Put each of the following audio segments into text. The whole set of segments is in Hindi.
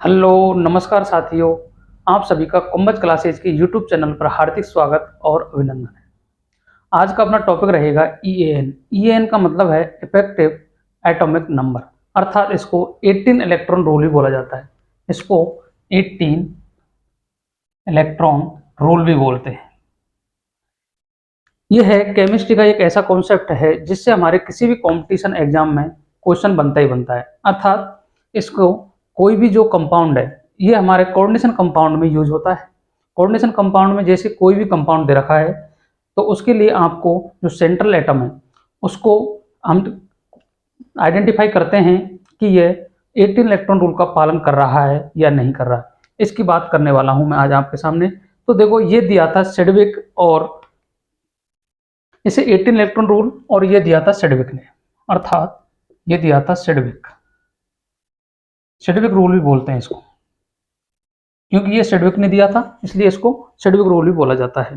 हेलो, नमस्कार साथियों। आप सभी का कुंभज क्लासेज के यूट्यूब चैनल पर हार्दिक स्वागत और अभिनंदन है। आज का अपना टॉपिक रहेगा ईएएन। ईएएन का मतलब है इफेक्टिव एटॉमिक नंबर, अर्थात इसको 18 इलेक्ट्रॉन रूल भी बोला जाता है। इसको 18 इलेक्ट्रॉन रूल भी बोलते हैं। यह है केमिस्ट्री का एक ऐसा कॉन्सेप्ट है जिससे हमारे किसी भी कंपटीशन एग्जाम में क्वेश्चन बनता ही बनता है। अर्थात इसको कोई भी जो कंपाउंड है, ये हमारे कोऑर्डिनेशन कंपाउंड में यूज होता है। कोऑर्डिनेशन कंपाउंड में जैसे कोई भी कंपाउंड दे रखा है तो उसके लिए आपको जो सेंट्रल एटम है उसको हम आइडेंटिफाई करते हैं कि ये 18 इलेक्ट्रॉन रूल का पालन कर रहा है या नहीं कर रहा है। इसकी बात करने वाला हूं मैं आज आपके सामने। तो देखो, ये दिया था सेडविक, और इसे 18 इलेक्ट्रॉन रूल और ये दिया था सेडविक ने, अर्थात ये दिया था सेडविक। सेडविक रूल भी बोलते हैं इसको, क्योंकि ये सेडविक ने दिया था इसलिए इसको सेडविक रूल भी बोला जाता है।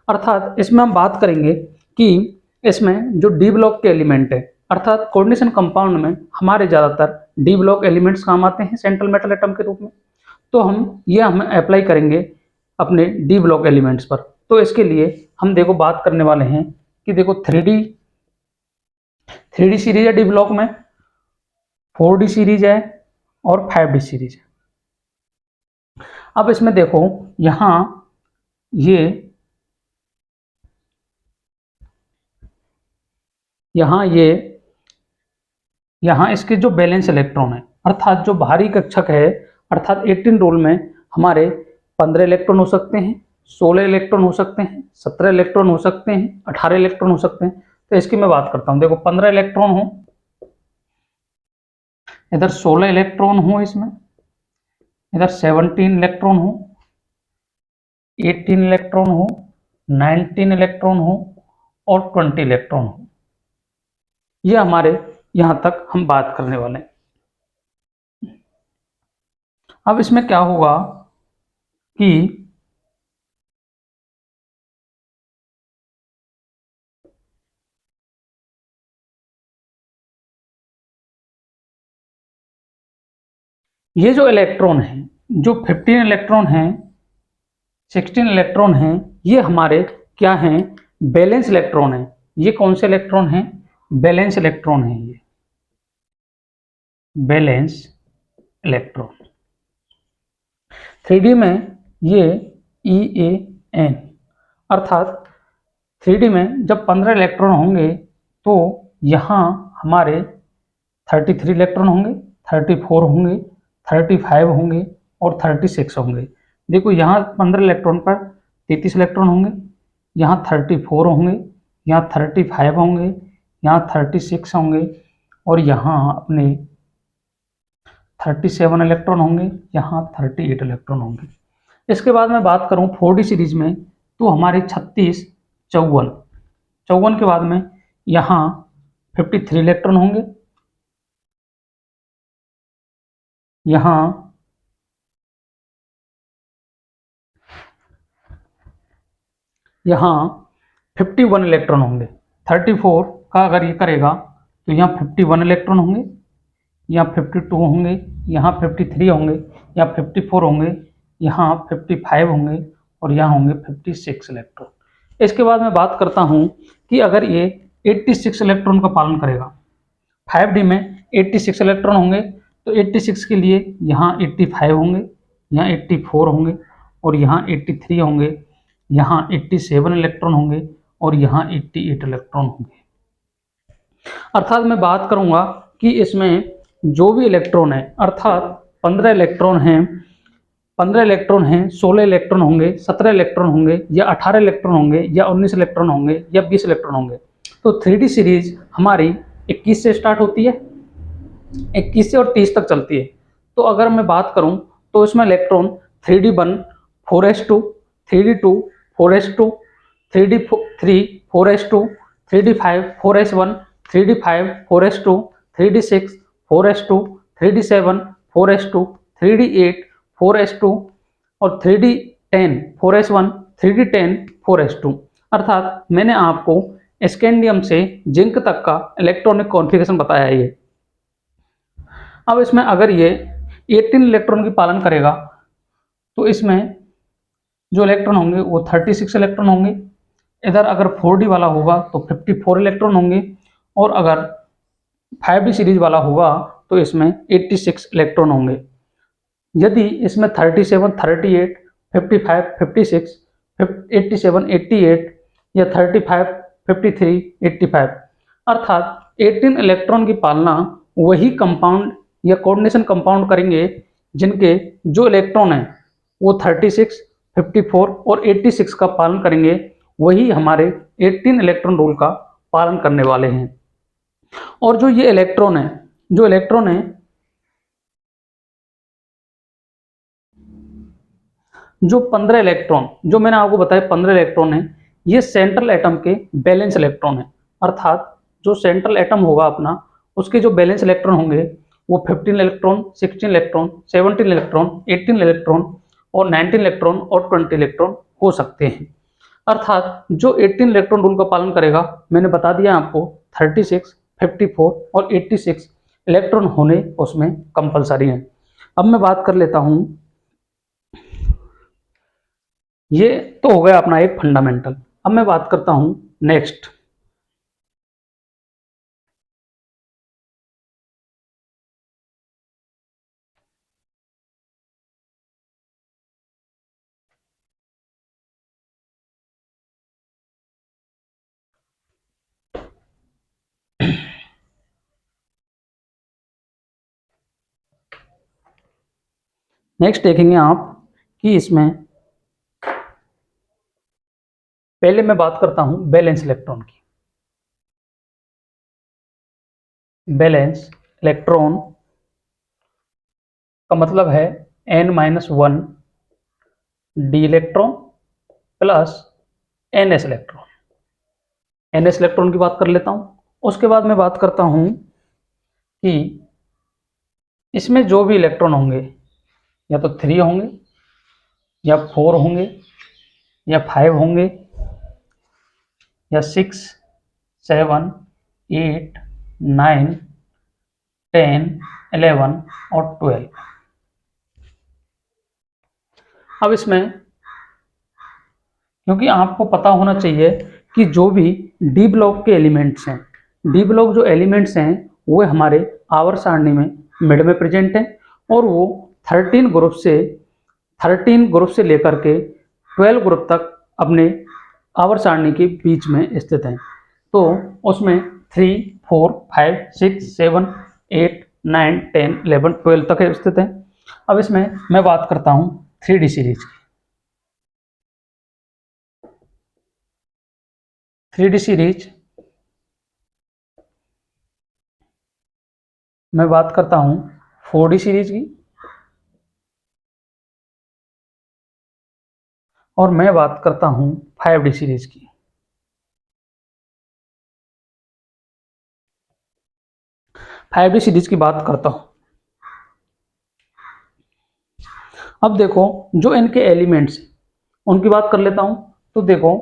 अर्थात इसमें हम बात करेंगे कि इसमें जो डी ब्लॉक के एलिमेंट है, अर्थात कोऑर्डिनेशन कंपाउंड में हमारे ज़्यादातर डी ब्लॉक एलिमेंट्स काम आते हैं सेंट्रल मेटल एटम के रूप में। तो हम अप्लाई करेंगे अपने डी ब्लॉक एलिमेंट्स पर। तो इसके लिए हम देखो बात करने वाले हैं कि देखो 3D सीरीज है डी ब्लॉक में, 4D सीरीज है और 5D सीरीज है। अब इसमें देखो यहां ये यहां इसके जो बैलेंस इलेक्ट्रॉन है, अर्थात जो भारी कक्षक है, अर्थात 18 रूल में हमारे 15 इलेक्ट्रॉन हो सकते हैं, 16 इलेक्ट्रॉन हो सकते हैं, 17 इलेक्ट्रॉन हो सकते हैं, 18 इलेक्ट्रॉन हो सकते हैं। तो इसकी मैं बात करता हूं। देखो 15 इलेक्ट्रॉन हो, इधर 16 इलेक्ट्रॉन हो, इसमें इधर 17 इलेक्ट्रॉन हो, 18 इलेक्ट्रॉन हो, 19 इलेक्ट्रॉन हो और 20 इलेक्ट्रॉन हो। ये हमारे यहां तक हम बात करने वाले हैं। अब इसमें क्या होगा कि ये जो इलेक्ट्रॉन है, जो 15 इलेक्ट्रॉन हैं, 16 इलेक्ट्रॉन हैं, ये हमारे क्या हैं? बैलेंस इलेक्ट्रॉन है। ये कौन से इलेक्ट्रॉन हैं? बैलेंस इलेक्ट्रॉन है। ये बैलेंस इलेक्ट्रॉन 3D में ये EAN, अर्थात 3D में जब 15 इलेक्ट्रॉन होंगे तो यहाँ हमारे 33 इलेक्ट्रॉन होंगे, 34 होंगे, 35 होंगे और 36 होंगे। देखो यहाँ 15 इलेक्ट्रॉन पर 33 इलेक्ट्रॉन होंगे, यहाँ 34 होंगे, यहाँ 35 होंगे, यहाँ 36 होंगे और यहाँ अपने 37 इलेक्ट्रॉन होंगे, यहाँ 38 इलेक्ट्रॉन होंगे। इसके बाद मैं बात करूँ 4D सीरीज में, तो हमारे 36, 54 के बाद में यहाँ 53 इलेक्ट्रॉन होंगे, यहाँ 51 इलेक्ट्रॉन होंगे। 34 का अगर ये करेगा तो यहाँ 51 इलेक्ट्रॉन होंगे, यहाँ 52 होंगे, यहाँ 53 होंगे, यहाँ 54 होंगे, यहाँ 55 होंगे और यहाँ होंगे 56 इलेक्ट्रॉन। इसके बाद मैं बात करता हूँ कि अगर ये 86 इलेक्ट्रॉन का पालन करेगा, 5D में 86 इलेक्ट्रॉन होंगे, तो 86 के लिए यहाँ 85 होंगे, यहाँ 84 होंगे और यहाँ 83 होंगे, यहाँ 87 इलेक्ट्रॉन होंगे और यहाँ 88 इलेक्ट्रॉन होंगे। अर्थात मैं बात करूँगा कि इसमें जो भी इलेक्ट्रॉन है, अर्थात 15 इलेक्ट्रॉन हैं, 16 इलेक्ट्रॉन होंगे, 17 इलेक्ट्रॉन होंगे या 18 इलेक्ट्रॉन होंगे या 19 इलेक्ट्रॉन होंगे या 20 इलेक्ट्रॉन होंगे। तो 3D सीरीज हमारी 21 से स्टार्ट होती है, 21 से और 30 तक चलती है। तो अगर मैं बात करूं तो इसमें electron 3D1 4s2, 3D2 4s2, 3D3 4s2, 3D5 4s1, 3D5 4s2, 3D6 4s2, 3D7 4s2, 3D8 4s2 और 3D10 4s1, 3D10 4s2। अर्थात मैंने आपको स्कैंडियम से जिंक तक का इलेक्ट्रॉनिक कॉन्फ़िगरेशन बताया है ये। अब इसमें अगर ये 18 इलेक्ट्रॉन की पालन करेगा तो इसमें जो इलेक्ट्रॉन होंगे वो 36 इलेक्ट्रॉन होंगे। इधर अगर 4D वाला होगा तो 54 इलेक्ट्रॉन होंगे, और अगर 5D सीरीज वाला होगा तो इसमें 86 इलेक्ट्रॉन होंगे। यदि इसमें 37, 38, 55, 56, 87, 88 या 35, 53, 85 अर्थात 18 इलेक्ट्रॉन की पालना वही कंपाउंड या कोऑर्डिनेशन कंपाउंड करेंगे जिनके जो इलेक्ट्रॉन हैं वो 36, 54 और 86 का पालन करेंगे, वही हमारे 18 इलेक्ट्रॉन रूल का पालन करने वाले हैं। और जो ये इलेक्ट्रॉन है, जो इलेक्ट्रॉन है जो 15 इलेक्ट्रॉन जो मैंने आपको बताया 15 इलेक्ट्रॉन है, ये सेंट्रल एटम के बैलेंस इलेक्ट्रॉन है। अर्थात जो सेंट्रल एटम होगा अपना, उसके जो बैलेंस इलेक्ट्रॉन होंगे वो 15 इलेक्ट्रॉन, 16 इलेक्ट्रॉन, 17 इलेक्ट्रॉन, 18 इलेक्ट्रॉन और 19 इलेक्ट्रॉन और 20 इलेक्ट्रॉन हो सकते हैं। अर्थात जो 18 इलेक्ट्रॉन रूल का पालन करेगा, मैंने बता दिया आपको 36, 54 और 86 इलेक्ट्रॉन होने उसमें कंपलसरी है। अब मैं बात कर लेता हूं, ये तो हो गया अपना एक फंडामेंटल। अब मैं बात करता हूं नेक्स्ट। नेक्स्ट देखेंगे आप कि इसमें पहले मैं बात करता हूं बैलेंस इलेक्ट्रॉन की। बैलेंस इलेक्ट्रॉन का मतलब है n-1 D electron plus ns electron. ns electron की बात कर लेता हूं। उसके बाद मैं बात करता हूं कि इसमें जो भी इलेक्ट्रॉन होंगे या तो 3 होंगे या 4 होंगे या 5 होंगे या 6, 7, 8, 9, 10, 11 और 12। अब इसमें क्योंकि आपको पता होना चाहिए कि जो भी डी ब्लॉक के एलिमेंट्स हैं, डी ब्लॉक जो एलिमेंट्स हैं वो हमारे आवर्त सारणी में मिड में प्रेजेंट हैं, और वो 13 ग्रुप से लेकर के 12 ग्रुप तक अपने आवर्त सारणी के बीच में स्थित हैं। तो उसमें 3, 4, 5, 6, 7, 8, 9, 10, 11, 12 तक स्थित हैं। अब इसमें मैं बात करता हूँ 3D सीरीज की। 3D सीरीज मैं बात करता हूँ 4D सीरीज की, और मैं बात करता हूँ 5D सीरीज की। 5D सीरीज की बात करता हूँ। अब देखो जो इनके एलिमेंट्स उनकी बात कर लेता हूँ। तो देखो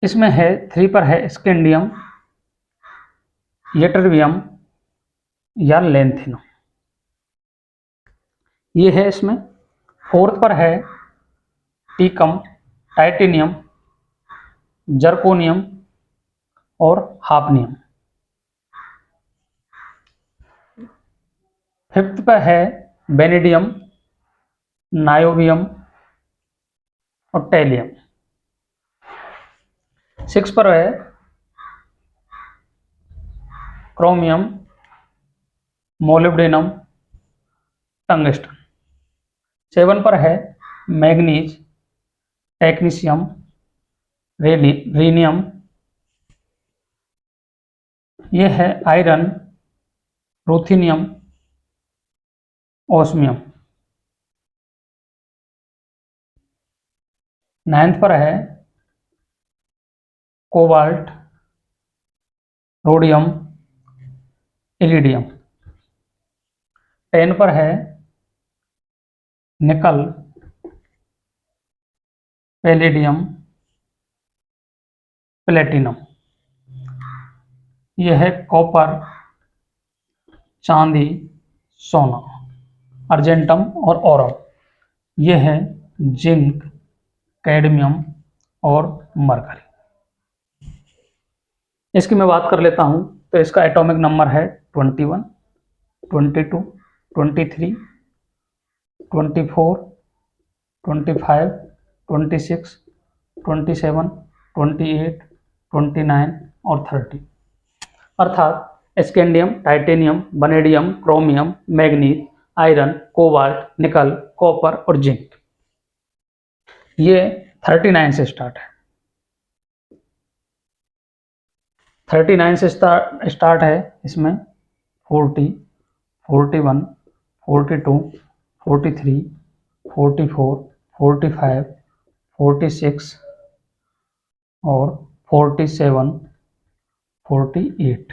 इसमें है 3 पर है स्कैंडियम, यटरबियम या लेंथिनम, ये है इसमें। 4th पर है टीकम, टाइटेनियम, जर्कोनियम और हाफनियम। 5th पर है बेनेडियम, नायोबियम और टेलियम। 6 पर है क्रोमियम, मोलिब्डेनम, टंगस्टन। 7 पर है मैग्नीज, टेक्नीशियम, रीनियम, ये है आयरन, रूथेनियम, ओस्मियम। 9th पर है कोबाल्ट, रोडियम, इरिडियम। 10 पर है निकल, पैलेडियम, प्लेटिनम। यह है कॉपर, चांदी, सोना, अर्जेंटम और ओरम, ये है जिंक, कैडमियम और मरकरी। इसकी मैं बात कर लेता हूं तो इसका एटॉमिक नंबर है 21, 22, 23, 24, 25, 26, 27, 28, 29 और 30। अर्थात scandium, titanium, vanadium, chromium, manganese, iron, cobalt, निकल, कॉपर और जिंक, ये 39 से स्टार्ट है। 39 से स्टार्ट है इसमें 40, 41, 42, 43, 44, 45, 46 और 47, 48।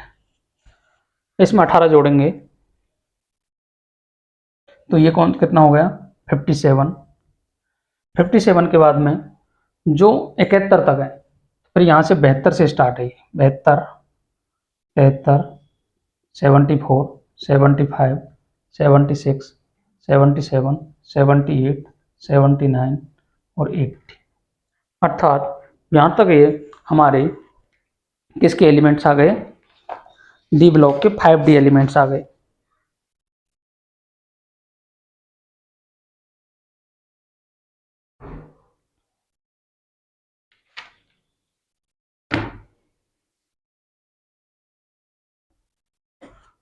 इसमें 18 जोड़ेंगे तो ये कौन कितना हो गया 57। 57 के बाद में जो 71 तक है, फिर यहाँ से 72 से स्टार्ट है, 72, 73, 74, 75, 76, 77, 78, 79 और 80। अर्थात यहाँ तक ये हमारे किसके एलिमेंट्स आ गए, डी ब्लॉक के 5D एलिमेंट्स आ गए।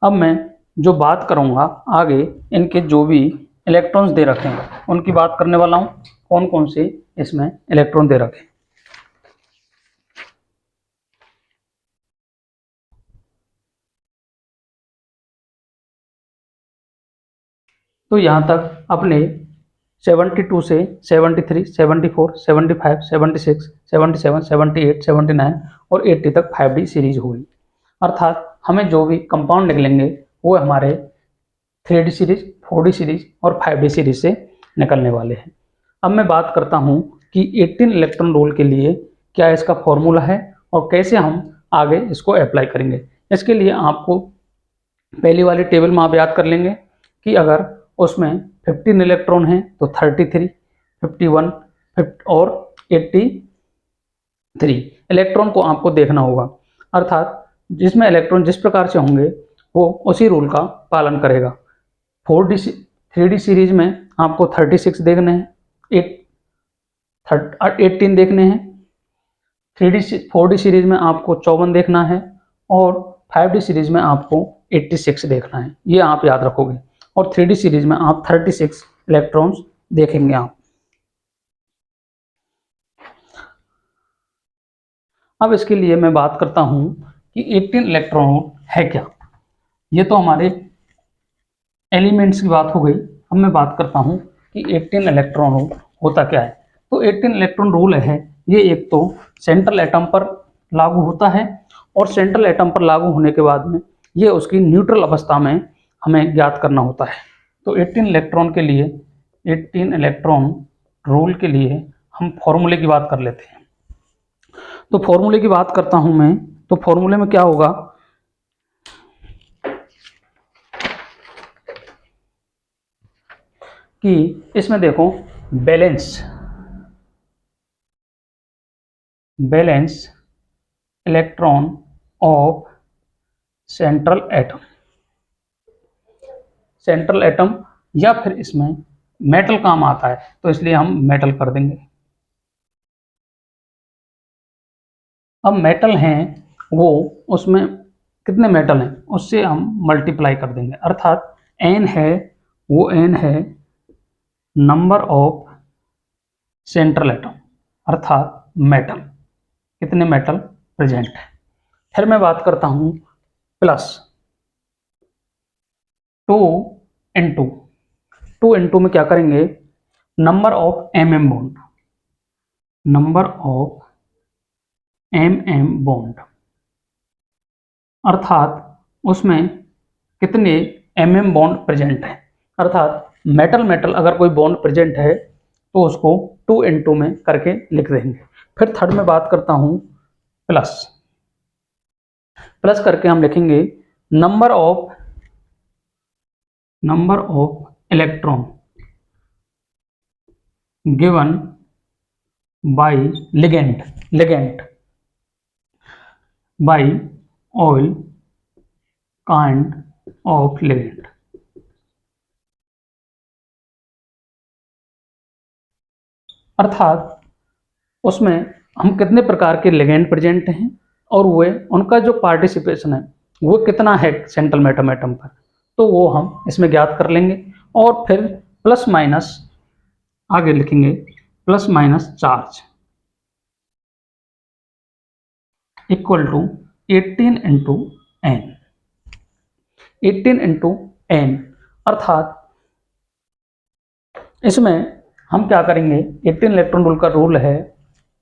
अब मैं जो बात करूंगा आगे, इनके जो भी इलेक्ट्रॉन्स दे रखे हैं उनकी बात करने वाला हूं, कौन कौन से इसमें इलेक्ट्रॉन दे रखे हैं। तो यहां तक अपने 72 से 73, 74, 75, 76, 77, 78, 79 और 80 तक 5D सीरीज हुई। अर्थात हमें जो भी कंपाउंड निकलेंगे वो हमारे 3D सीरीज, 4D सीरीज और 5D सीरीज से निकलने वाले हैं। अब मैं बात करता हूं कि 18 इलेक्ट्रॉन रूल के लिए क्या इसका फॉर्मूला है और कैसे हम आगे इसको अप्लाई करेंगे। इसके लिए आपको पहली वाली टेबल में आप याद कर लेंगे कि अगर उसमें 15 इलेक्ट्रॉन हैं तो 33, 51 और 83 इलेक्ट्रॉन को आपको देखना होगा। अर्थात जिसमें इलेक्ट्रॉन जिस प्रकार से होंगे वो उसी रूल का पालन करेगा। 3D सीरीज में आपको 36 देखने हैं, 18 देखने हैं, 4D सीरीज में आपको 54 देखना है और 5D सीरीज में आपको 86 देखना है, ये आप याद रखोगे। और 3D सीरीज में आप 36 इलेक्ट्रॉन्स देखेंगे आप। अब इसके लिए मैं बात करता हूं कि 18 इलेक्ट्रॉन है क्या। ये तो हमारे एलिमेंट्स की बात हो गई। अब मैं बात करता हूं कि 18 इलेक्ट्रॉन होता क्या है। तो 18 इलेक्ट्रॉन रूल है, ये एक तो सेंट्रल एटम पर लागू होता है और सेंट्रल एटम पर लागू होने के बाद में ये उसकी न्यूट्रल अवस्था में हमें ज्ञात करना होता है। तो 18 इलेक्ट्रॉन के लिए, 18 इलेक्ट्रॉन रूल के लिए हम फॉर्मूले की बात कर लेते हैं। तो फॉर्मूले की बात करता हूं मैं, तो फॉर्मूले में क्या होगा कि इसमें देखो balance electron of central atom या फिर इसमें मेटल काम आता है तो इसलिए हम मेटल कर देंगे। अब मेटल हैं वो, उसमें कितने मेटल हैं उससे हम मल्टीप्लाई कर देंगे। अर्थात एन है वो एन है नंबर ऑफ सेंट्रल एटम, अर्थात मेटल, कितने मेटल प्रेजेंट है। फिर मैं बात करता हूं प्लस 2 में क्या करेंगे, नंबर ऑफ एमएम बॉन्ड, अर्थात उसमें कितने एमएम बॉन्ड प्रेजेंट है। अर्थात मेटल अगर कोई बॉन्ड प्रेजेंट है तो उसको 2 में करके लिख देंगे। फिर थर्ड में बात करता हूं प्लस करके हम लिखेंगे number of number of electron given by ligand by all kind of ligand। अर्थात उसमें हम कितने प्रकार के लिगेंड प्रेजेंट हैं और वे उनका जो पार्टिसिपेशन है वो कितना है सेंट्रल एटम एटम पर, तो वो हम इसमें ज्ञात कर लेंगे। और फिर प्लस माइनस आगे लिखेंगे plus minus charge equal to 18 into N. 18 into N अर्थात इसमें हम क्या करेंगे, 18 इलेक्ट्रॉन रूल का रूल है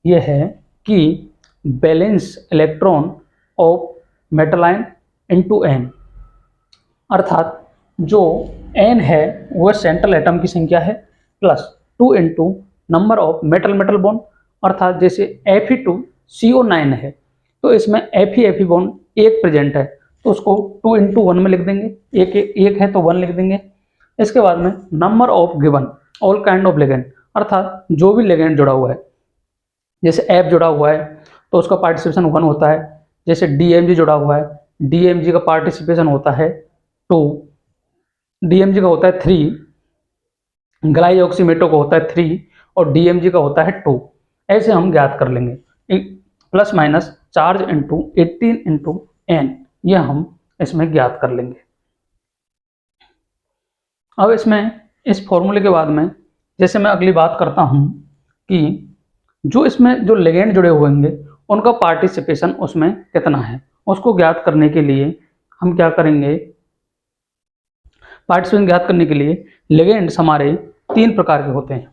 ये है कि balance electron of metal ion into N, अर्थात जो एन है वह सेंट्रल एटम की संख्या है plus 2 into number of metal metal bond, अर्थात जैसे Fe2CO9 है तो इसमें Fe बॉन्ड एक प्रेजेंट है तो उसको 2 इंटू 1 में लिख देंगे, एक है तो 1 लिख देंगे। इसके बाद में number of given all kind of ligand, अर्थात जो भी लिगेंड जुड़ा हुआ है, जैसे एफ जुड़ा हुआ है तो उसका पार्टिसिपेशन 1 होता है, जैसे DMG जुड़ा हुआ है DMG का पार्टिसिपेशन होता है 2, DMG का होता है 3, ग्लाइऑक्सीमेटो का होता है 3 और DMG का होता है 2। ऐसे हम ज्ञात कर लेंगे plus minus charge into 18 into N, यह हम इसमें ज्ञात कर लेंगे। अब इसमें इस फॉर्मूले के बाद में जैसे मैं अगली बात करता हूं कि जो इसमें जो लिगेंड जुड़े हुए होंगे उनका पार्टिसिपेशन उसमें कितना है, उसको ज्ञात करने के लिए हम क्या करेंगे, पार्टिसिपेशन ज्ञात करने के लिए लिगेंड्स हमारे 3 प्रकार के होते हैं।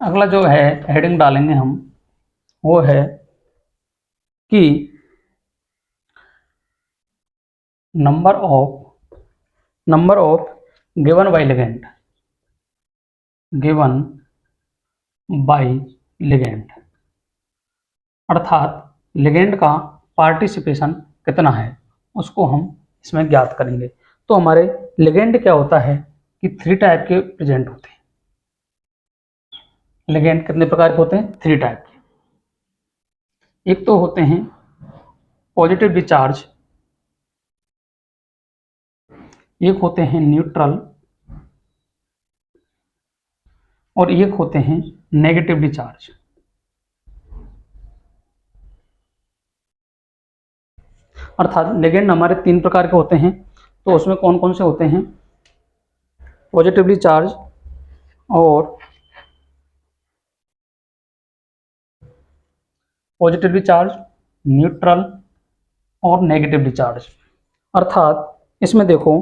अगला जो है हेडिंग डालेंगे हम वो है कि number of given by ligand, अर्थात लिगेंड का पार्टिसिपेशन कितना है उसको हम इसमें ज्ञात करेंगे। तो हमारे लिगेंड क्या होता है कि 3 टाइप के प्रेजेंट होते हैं। लिगेंड कितने प्रकार के होते हैं, 3 टाइप के। एक तो होते हैं पॉजिटिवली चार्ज, एक होते हैं न्यूट्रल और एक होते हैं नेगेटिवली चार्ज। अर्थात लिगेंड हमारे 3 प्रकार के होते हैं, तो उसमें कौन कौन से होते हैं, पॉजिटिवली चार्ज और न्यूट्रल और नेगेटिवली चार्ज। अर्थात इसमें देखो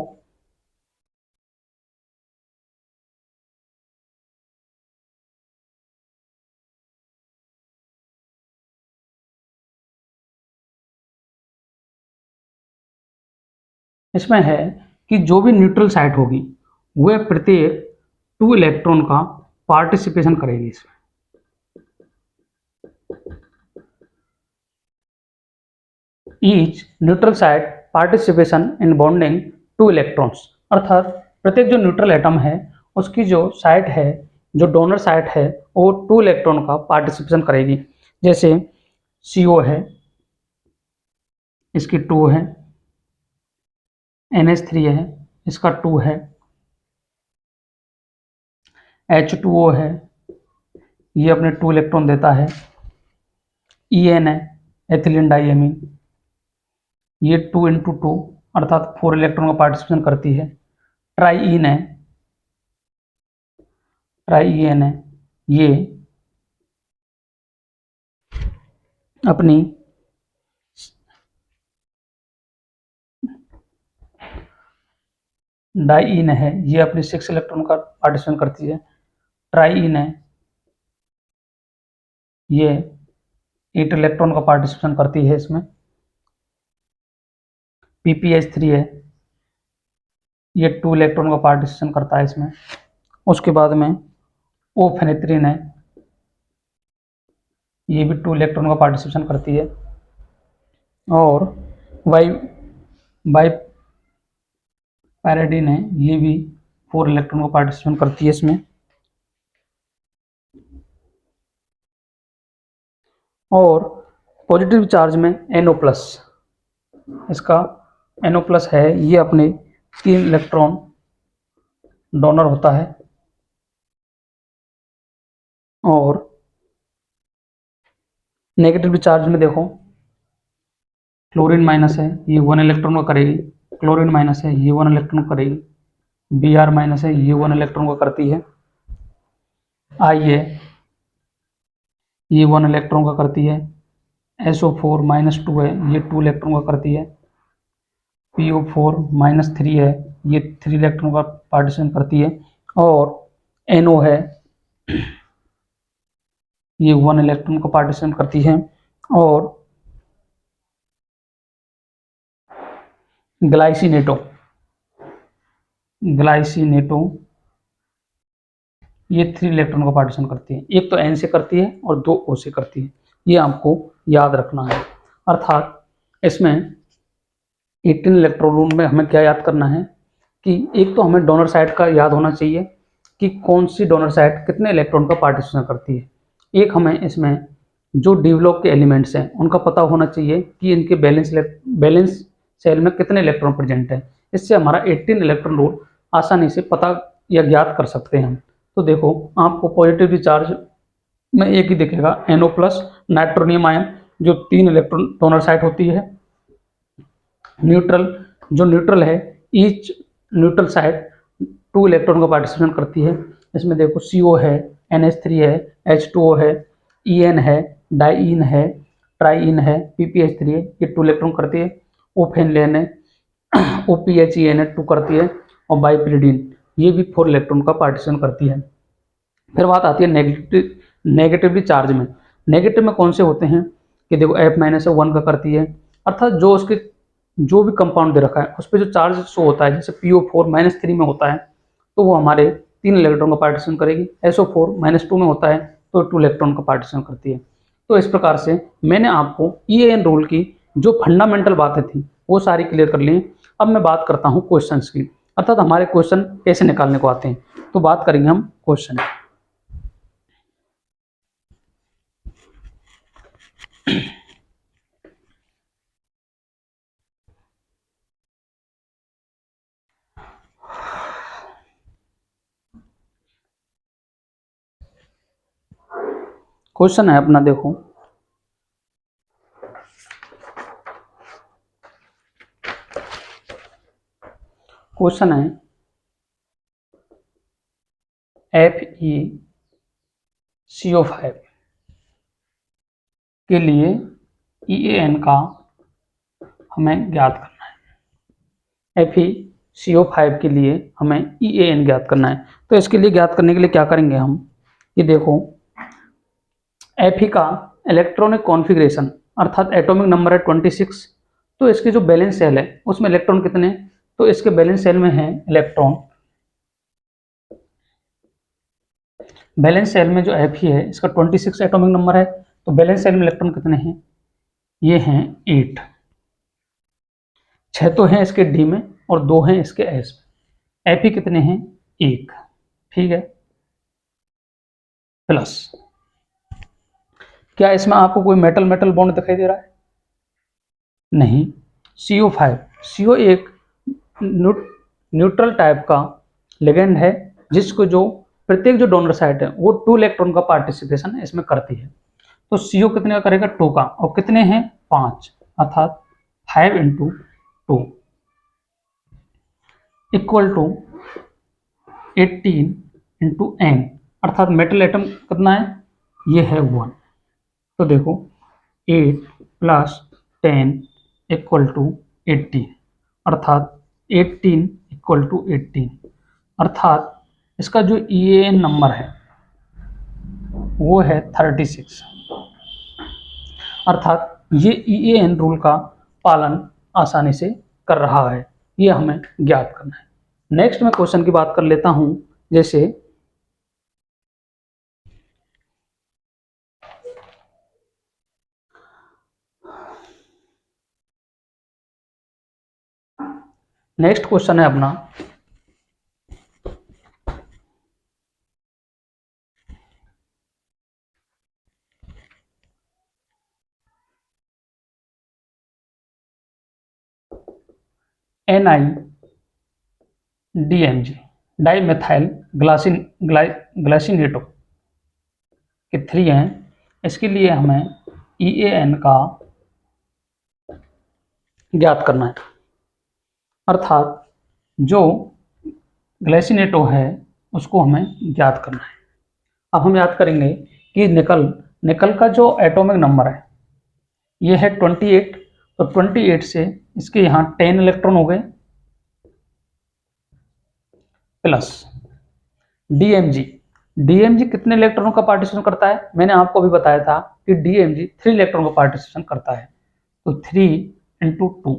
इसमें है कि जो भी न्यूट्रल साइट होगी वह प्रत्येक 2 इलेक्ट्रॉन का पार्टिसिपेशन करेगी इसमें। Each neutral site participation in bonding 2 electrons, अर्थात प्रत्येक जो न्यूट्रल एटम है उसकी जो साइट है, जो डोनर साइट है वो 2 इलेक्ट्रॉन का पार्टिसिपेशन करेगी। जैसे CO है इसकी 2 है, NH3 है इसका 2 है, H2O है ये अपने 2 इलेक्ट्रॉन देता है, EN है एथिलीन डाइएमीन ये 2 इंटू 2 अर्थात 4 इलेक्ट्रॉन का पार्टिसिपेशन करती है। ट्राईइन है ये अपनी डाईइन है ये अपनी 6 इलेक्ट्रॉन का पार्टिसिपेशन करती है। ट्राईइन है ये 8 इलेक्ट्रॉन का पार्टिसिपेशन करती है इसमें। PPH3 है ये 2 इलेक्ट्रॉन का पार्टिसिपेशन करता है इसमें। उसके बाद में ओफेनेथ्रीन है ये भी 2 इलेक्ट्रॉन का पार्टिसिपेशन करती है। और बाई बाई पैराडीन है, ये भी 4 इलेक्ट्रॉन को पार्टिसिपेट करती है इसमें। और पॉजिटिव चार्ज में NO प्लस, इसका NO प्लस है, ये अपने 3 इलेक्ट्रॉन डोनर होता है। और नेगेटिव चार्ज में देखो, क्लोरीन माइनस है, ये 1 इलेक्ट्रॉन को करेगी, क्लोरीन माइनस है, ये 1 इलेक्ट्रॉन को करेगी, Br माइनस है, ये 1 इलेक्ट्रॉन को करती है, I है, ये 1 इलेक्ट्रॉन का करती है, SO4 माइनस 2 है, ये 2 इलेक्ट्रॉन का करती है, PO4 माइनस 3 है, ये 3 इलेक्ट्रॉन का पार्टीशन करती है। और NO है, ये 1 इलेक्ट्रॉन का पार्टीशन करती है। और ग्लाइसिनेटो, ग्लाइसिनेटो ये 3 इलेक्ट्रॉन का पार्टीशन करती है, एक तो N से करती है और 2 O से करती है, ये आपको याद रखना है। अर्थात इसमें 18 इलेक्ट्रॉन में हमें क्या याद करना है कि एक तो हमें डोनर साइड का याद होना चाहिए कि कौन सी डोनर साइड कितने इलेक्ट्रॉन का पार्टीशन करती है। एक हमें इसमें जो डी ब्लॉक के एलिमेंट्स हैं उनका पता होना चाहिए कि इनके बैलेंस सेल में कितने इलेक्ट्रॉन प्रेजेंट है। इससे हमारा 18 इलेक्ट्रॉन रूल आसानी से पता या ज्ञात कर सकते हैं हम। तो देखो, आपको पॉजिटिव चार्ज में एक ही दिखेगा, NO प्लस नाइट्रोनियम आयन, जो 3 इलेक्ट्रॉन डोनर साइड होती है। न्यूट्रल, जो न्यूट्रल है, ईच न्यूट्रल साइड 2 इलेक्ट्रॉन का पार्टिसिपेशन करती है। इसमें देखो CO है, NH3 है, H2O है, EN है, डाइईन है, ट्राइईन है, PPH3 है, ये 2 इलेक्ट्रॉन करती है। ओफेनलेन है, OPHEN है, 2 करती है। और बाइपिरिडीन, ये भी 4 इलेक्ट्रॉन का पार्टिसिपेशन करती है। फिर बात आती है नेगेटिवली चार्ज में। नेगेटिव में कौन से होते हैं कि देखो, F माइनस है, 1 का करती है। अर्थात जो उसके जो भी कंपाउंड दे रखा है उस पर जो चार्ज शो होता है, जैसे PO4 माइनस 3 में होता है तो वो हमारे 3 इलेक्ट्रॉन का पार्टीशन करेगी। SO4 माइनस 2 में होता है तो 2 इलेक्ट्रॉन का पार्टीशन करती है। तो इस प्रकार से मैंने आपको EAN रूल की जो फंडामेंटल बातें थी वो सारी क्लियर कर ली। अब मैं बात करता हूँ क्वेश्चन की, अर्थात हमारे क्वेश्चन कैसे निकालने को आते हैं। तो बात करेंगे हम क्वेश्चन। क्वेश्चन है अपना, देखो, क्वेश्चन है FeCO5 के लिए EAN का हमें ज्ञात करना है। FeCO5 के लिए हमें EAN ज्ञात करना है। तो इसके लिए ज्ञात करने के लिए क्या करेंगे हम, ये देखो, Fe का इलेक्ट्रॉनिक कॉन्फ़िगरेशन अर्थात एटॉमिक नंबर है 26। तो इसके जो बैलेंस सेल है उसमें इलेक्ट्रॉन कितने, तो इसके बैलेंस सेल में है इलेक्ट्रॉन, बैलेंस सेल में जो Fe है इसका 26 एटॉमिक नंबर है। तो बैलेंस सेल में इलेक्ट्रॉन कितने हैं, ये हैं 8। 6 तो हैं इसके डी में और 2 हैं इसके एस में। Fe कितने हैं, 1, ठीक है। प्लस, क्या इसमें आपको कोई मेटल मेटल बॉन्ड दिखाई दे रहा है, नहीं। CO5, CO एक न्यूट्रल टाइप का लिगेंड है जिसको जो प्रत्येक जो डोनर साइट है वो 2 इलेक्ट्रॉन का पार्टिसिपेशन इसमें करती है। तो CO कितने का करेगा, 2 का, और कितने हैं, 5, अर्थात 5 into 2 equal to 18 into N, अर्थात मेटल एटम कितना है, ये है 1। तो देखो, 8 प्लस 10 इक्वल टू 18, अर्थात 18 इक्वल टू 18, अर्थात इसका जो EAN नंबर है वो है 36। अर्थात ये EAN रूल का पालन आसानी से कर रहा है, ये हमें ज्ञात करना है। नेक्स्ट मैं क्वेश्चन की बात कर लेता हूं, जैसे नेक्स्ट क्वेश्चन है अपना NiDMG डाइमेथाइल ग्लाइसिनेटो के 3 हैं। इसके लिए हमें EAN का ज्ञात करना है, अर्थात जो ग्लाइसिनेटो है उसको हमें ज्ञात करना है। अब हम याद करेंगे कि निकल का जो एटॉमिक नंबर है ये है 28, तो 28 से इसके यहाँ 10 इलेक्ट्रॉन हो गए, प्लस डीएमजी कितने इलेक्ट्रॉनों का पार्टिसिपेशन करता है? मैंने आपको अभी बताया था कि डीएमजी 3 इलेक्ट्रॉन का पार्टिसिपेशन करता है, तो 3 × 2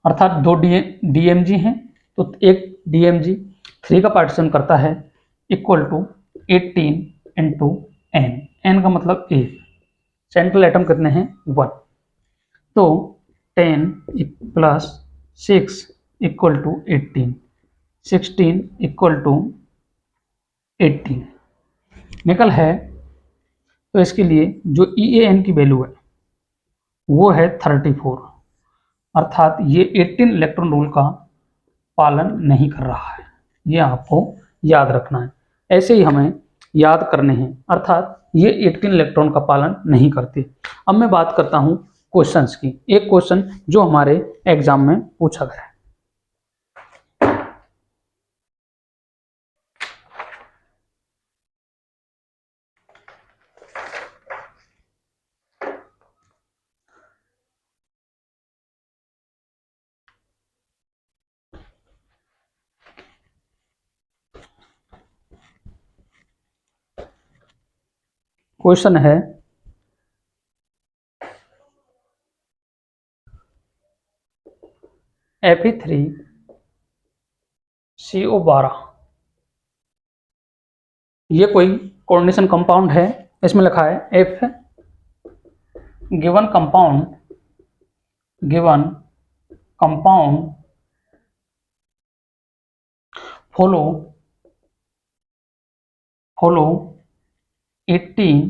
अर्थात 2 डीएमजी हैं, तो एक डीएमजी 3 का पार्टिसिपेशन करता है, इक्वल टू 18 × n। n का मतलब 1, सेंट्रल एटम कितने हैं? 1, तो 10 + 6 = 18, 16 = 18 निकल है। तो इसके लिए जो EAN की वैल्यू है वो है 34, अर्थात ये 18 इलेक्ट्रॉन रूल का पालन नहीं कर रहा है। ये आपको याद रखना है, ऐसे ही हमें याद करने हैं, अर्थात ये 18 इलेक्ट्रॉन का पालन नहीं करते। अब मैं बात करता हूँ क्वेश्चंस की। एक क्वेश्चन जो हमारे एग्जाम में पूछा गया है, क्वेश्चन है Fe3CO12 ये कोई कोऑर्डिनेशन कंपाउंड है। इसमें लिखा है F given compound follow 18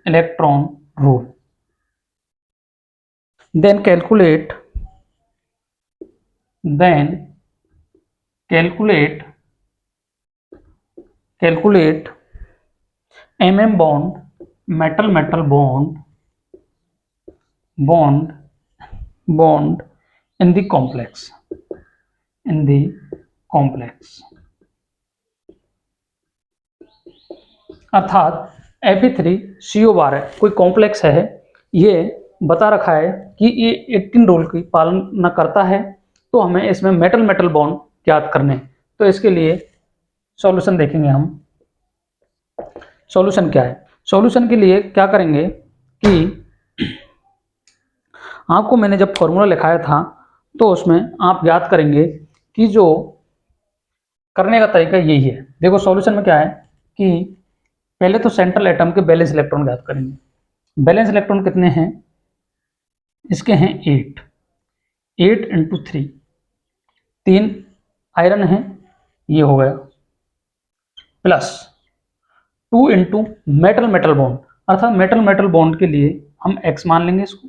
electron rule, then calculate bond metal bond in the complex अर्थात Fe3CO12 कोई कॉम्प्लेक्स है, ये बता रखा है कि ये 18 रूल की पालन न करता है, तो हमें इसमें मेटल बॉन्ड ज्ञात करने। तो इसके लिए सॉल्यूशन देखेंगे हम। सॉल्यूशन क्या है? सॉल्यूशन के लिए क्या करेंगे कि आपको मैंने जब फॉर्मूला लिखाया था तो उसमें आप याद करेंगे कि जो करने का तरीका यही है। देखो सॉल्यूशन में क्या है कि पहले तो सेंट्रल एटम के बैलेंस इलेक्ट्रॉन ज्ञात करेंगे। बैलेंस इलेक्ट्रॉन कितने हैं? इसके हैं 8 × 3, 3 आयरन है, ये हो गया, प्लस 2 × मेटल बॉन्ड, अर्थात मेटल बॉन्ड के लिए हम x मान लेंगे इसको,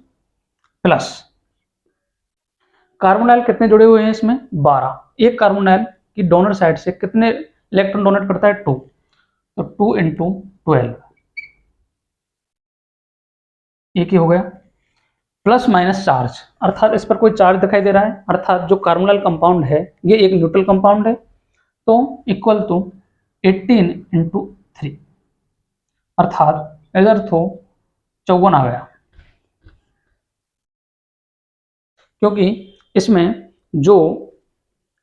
प्लस कार्बोनाइल कितने जुड़े हुए हैं इसमें? 12। एक कार्बोनाइल की डोनर साइड से कितने इलेक्ट्रॉन डोनेट करता है? 2, तो 2 × 12 एक ही हो गया, प्लस माइनस चार्ज, अर्थात इस पर कोई चार्ज दिखाई दे रहा है, अर्थात जो कार्बोनाइल कंपाउंड है ये एक न्यूट्रल कंपाउंड है, तो इक्वल टू 18 × 3, अर्थात इधर तो 54 आ गया, क्योंकि इसमें जो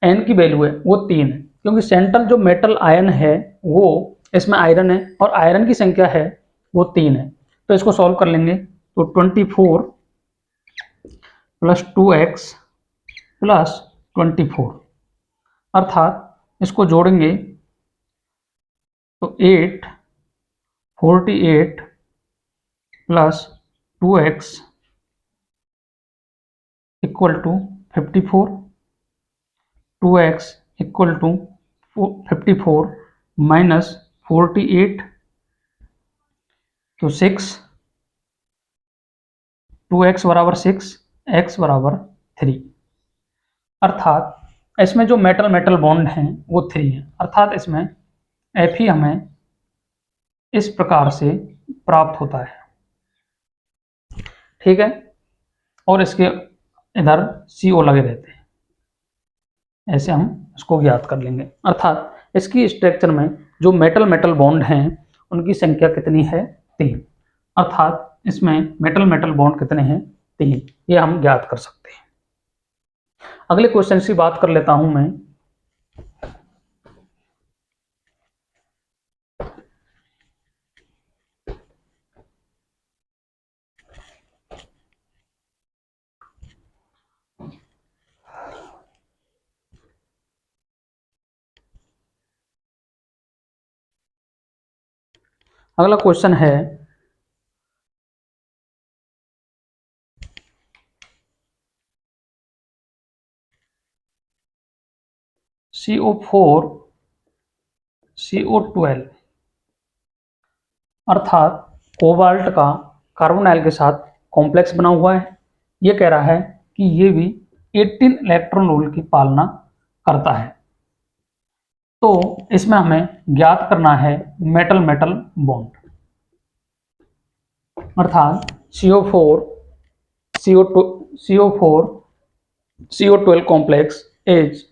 n की वैल्यू है वो 3 है, क्योंकि सेंट्रल जो मेटल आयन है वो इसमें आयरन है और आयरन की संख्या है वो 3 है। तो इसको सॉल्व कर लेंगे, तो 24 + 2x + 24, अर्थात इसको जोड़ेंगे तो 8 48 + 2x = 54। 2x equal to 54 minus 48 तो 6, 2x बराबर 6, x बराबर 3। अर्थात इसमें जो मेटल मेटल बॉन्ड हैं वो 3 हैं, अर्थात इसमें Fe हमें इस प्रकार से प्राप्त होता है, ठीक है। और इसके इधर CO लगे रहते हैं, ऐसे हम इसको ज्ञात कर लेंगे। अर्थात इसकी स्ट्रक्चर में जो मेटल मेटल बॉन्ड हैं उनकी संख्या कितनी है? 3। अर्थात इसमें मेटल मेटल बॉन्ड कितने हैं? 3। ये हम ज्ञात कर सकते हैं। अगले क्वेश्चन की बात कर लेता हूं मैं। अगला क्वेश्चन है CO4 CO12 अर्थात कोबाल्ट का कार्बोनाइल के साथ कॉम्प्लेक्स बना हुआ है। ये कह रहा है कि ये भी 18 इलेक्ट्रॉन रूल की पालना करता है। तो इसमें हमें ज्ञात करना है मेटल मेटल बॉन्ड, अर्थात CO4 CO12 complex is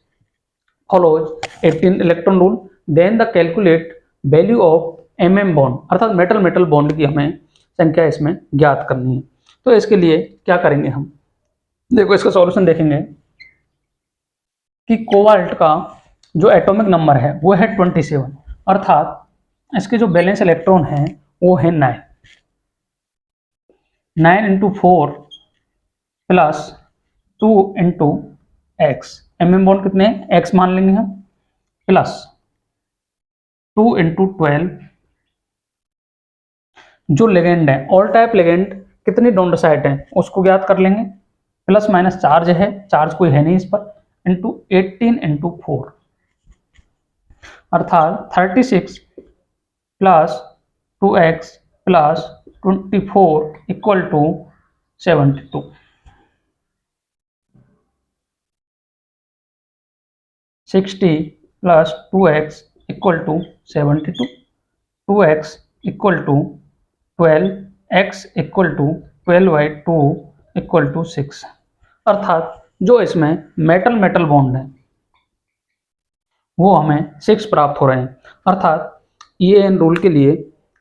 follows 18 electron rule, then the calculate value of mm bond, अर्थात मेटल मेटल बॉन्ड की हमें संख्या इसमें ज्ञात करनी है। तो इसके लिए क्या करेंगे हम? देखो इसका सॉल्यूशन देखेंगे कि कोबाल्ट का जो एटॉमिक नंबर है वो है 27, अर्थात इसके जो बैलेंस इलेक्ट्रॉन हैं वो है 9। 9 into 4 plus 2 into X, M bond कितने हैं? एक्स मान लेंगे हम, प्लस 2 इंटू 12। जो लेगेंड है, ऑल टाइप लेगेंड कितनी डोनर साइट है उसको ज्ञात कर लेंगे, प्लस माइनस चार्ज है, चार्ज कोई है नहीं इस पर, इंटू 18 इंटू 4, अर्थात 36 plus 2x plus 24 equal to 72। 60 plus 2x equal to 72, 2x equal to 12, x equal to 12/2 equal to 6। अर्थात जो इसमें मेटल मेटल बॉन्ड है वो हमें 6 प्राप्त हो रहे हैं। अर्थात EAN रूल के लिए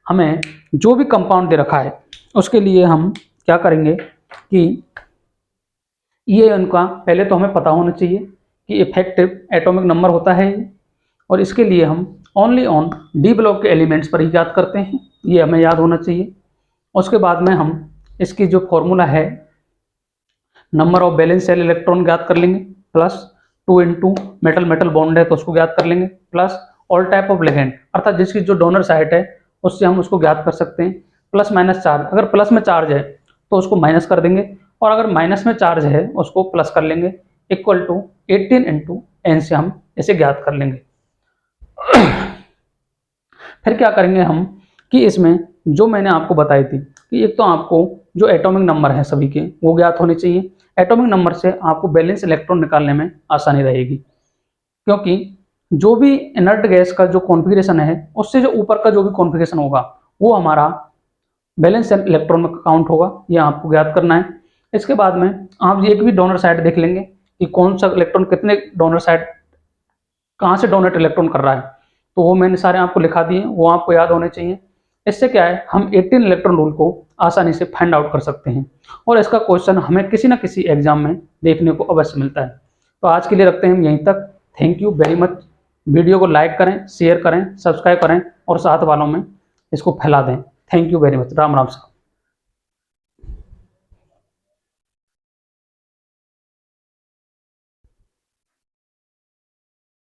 हमें जो भी कंपाउंड दे रखा है उसके लिए हम क्या करेंगे कि EAN का पहले तो हमें पता होना चाहिए कि इफेक्टिव एटॉमिक नंबर होता है, और इसके लिए हम ओनली ऑन डी ब्लॉक के एलिमेंट्स पर ही याद करते हैं, ये हमें याद होना चाहिए। उसके बाद में हम इसकी जो फॉर्मूला है number of balance cell electron ज्ञात कर लेंगे, plus 2 into metal metal bond है तो उसको ज्ञात कर लेंगे, plus all type of ligand, अर्थात जिसकी जो डोनर साइट है उससे हम उसको ज्ञात कर सकते हैं, प्लस माइनस चार्ज, अगर प्लस में चार्ज है तो उसको माइनस कर देंगे, और अगर माइनस में चार्ज है उसको प्लस कर लेंगे, इक्वल टू 18 इंटू एन से हम इसे ज्ञात कर लेंगे। फिर क्या करेंगे हम कि इसमें जो मैंने आपको बताई थी कि एक तो आपको जो एटॉमिक नंबर है सभी के वो ज्ञात होने चाहिए। एटॉमिक नंबर से आपको बैलेंस इलेक्ट्रॉन निकालने में आसानी रहेगी, क्योंकि जो भी इनर्ट गैस का जो कॉन्फ़िगरेशन है उससे जो ऊपर का जो भी कॉन्फ़िगरेशन होगा वो हमारा बैलेंस इलेक्ट्रॉन में काउंट होगा, ये आपको ज्ञात करना है। इसके बाद में आप एक भी डोनर साइड देख लेंगे कि कौन सा इलेक्ट्रॉन कितने डोनर साइड कहाँ से डोनेट इलेक्ट्रॉन कर रहा है, तो वो मैंने सारे आपको लिखा दिए, वो आपको याद होने चाहिए। इससे क्या है, हम 18 इलेक्ट्रॉन रूल को आसानी से फाइंड आउट कर सकते हैं, और इसका क्वेश्चन हमें किसी ना किसी एग्जाम में देखने को अवश्य मिलता है। तो आज के लिए रखते हैं हम यहीं तक। Thank you very much. Video को लाइक करें, शेयर करें, सब्सक्राइब करें और साथ वालों में इसको फैला दें। Thank you very much. Ram Ram साहब।